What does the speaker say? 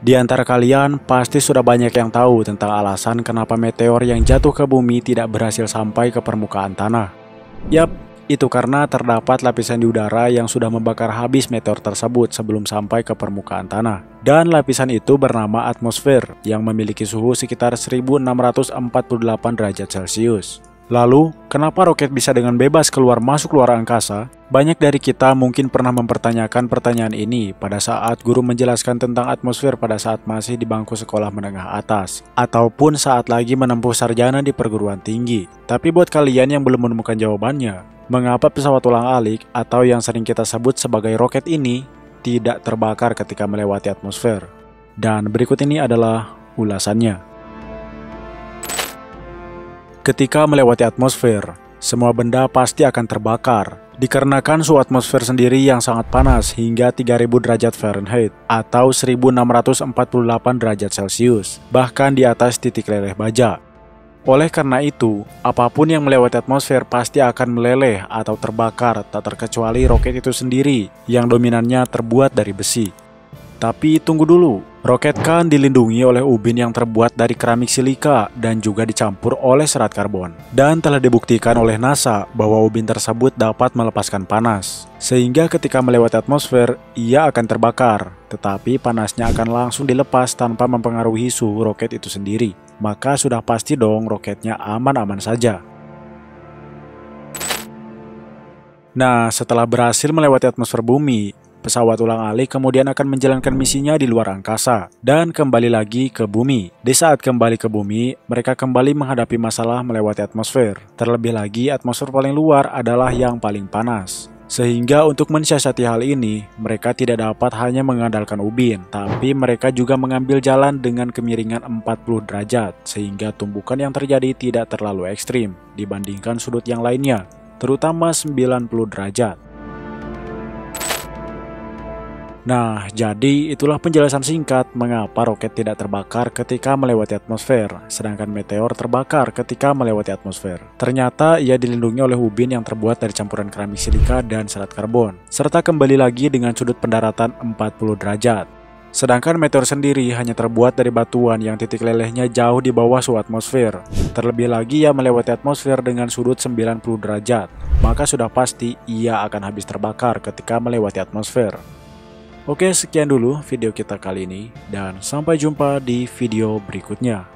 Di antara kalian pasti sudah banyak yang tahu tentang alasan kenapa meteor yang jatuh ke bumi tidak berhasil sampai ke permukaan tanah. Yap, itu karena terdapat lapisan di udara yang sudah membakar habis meteor tersebut sebelum sampai ke permukaan tanah. Dan lapisan itu bernama atmosfer yang memiliki suhu sekitar 1648 derajat Celcius. Lalu, kenapa roket bisa dengan bebas keluar masuk luar angkasa? Banyak dari kita mungkin pernah mempertanyakan pertanyaan ini pada saat guru menjelaskan tentang atmosfer pada saat masih di bangku sekolah menengah atas, ataupun saat lagi menempuh sarjana di perguruan tinggi. Tapi buat kalian yang belum menemukan jawabannya, mengapa pesawat ulang-alik atau yang sering kita sebut sebagai roket ini tidak terbakar ketika melewati atmosfer? Dan berikut ini adalah ulasannya. Ketika melewati atmosfer, semua benda pasti akan terbakar, dikarenakan suhu atmosfer sendiri yang sangat panas hingga 3000 derajat Fahrenheit atau 1648 derajat Celcius, bahkan di atas titik leleh baja. Oleh karena itu, apapun yang melewati atmosfer pasti akan meleleh atau terbakar, tak terkecuali roket itu sendiri yang dominannya terbuat dari besi. Tapi tunggu dulu, roket kan dilindungi oleh ubin yang terbuat dari keramik silika dan juga dicampur oleh serat karbon. Dan telah dibuktikan oleh NASA bahwa ubin tersebut dapat melepaskan panas. Sehingga ketika melewati atmosfer, ia akan terbakar, tetapi panasnya akan langsung dilepas tanpa mempengaruhi suhu roket itu sendiri. Maka sudah pasti dong roketnya aman-aman saja. Nah, setelah berhasil melewati atmosfer bumi, pesawat ulang-alik kemudian akan menjalankan misinya di luar angkasa dan kembali lagi ke bumi. Di saat kembali ke bumi, mereka kembali menghadapi masalah melewati atmosfer. Terlebih lagi, atmosfer paling luar adalah yang paling panas. Sehingga untuk mensiasati hal ini, mereka tidak dapat hanya mengandalkan ubin, tapi mereka juga mengambil jalan dengan kemiringan 40 derajat, sehingga tumbukan yang terjadi tidak terlalu ekstrim dibandingkan sudut yang lainnya, terutama 90 derajat. Nah, jadi itulah penjelasan singkat mengapa roket tidak terbakar ketika melewati atmosfer, sedangkan meteor terbakar ketika melewati atmosfer. Ternyata ia dilindungi oleh ubin yang terbuat dari campuran keramik silika dan serat karbon, serta kembali lagi dengan sudut pendaratan 40 derajat. Sedangkan meteor sendiri hanya terbuat dari batuan yang titik lelehnya jauh di bawah suhu atmosfer. Terlebih lagi ia melewati atmosfer dengan sudut 90 derajat, maka sudah pasti ia akan habis terbakar ketika melewati atmosfer. Oke, sekian dulu video kita kali ini, dan sampai jumpa di video berikutnya.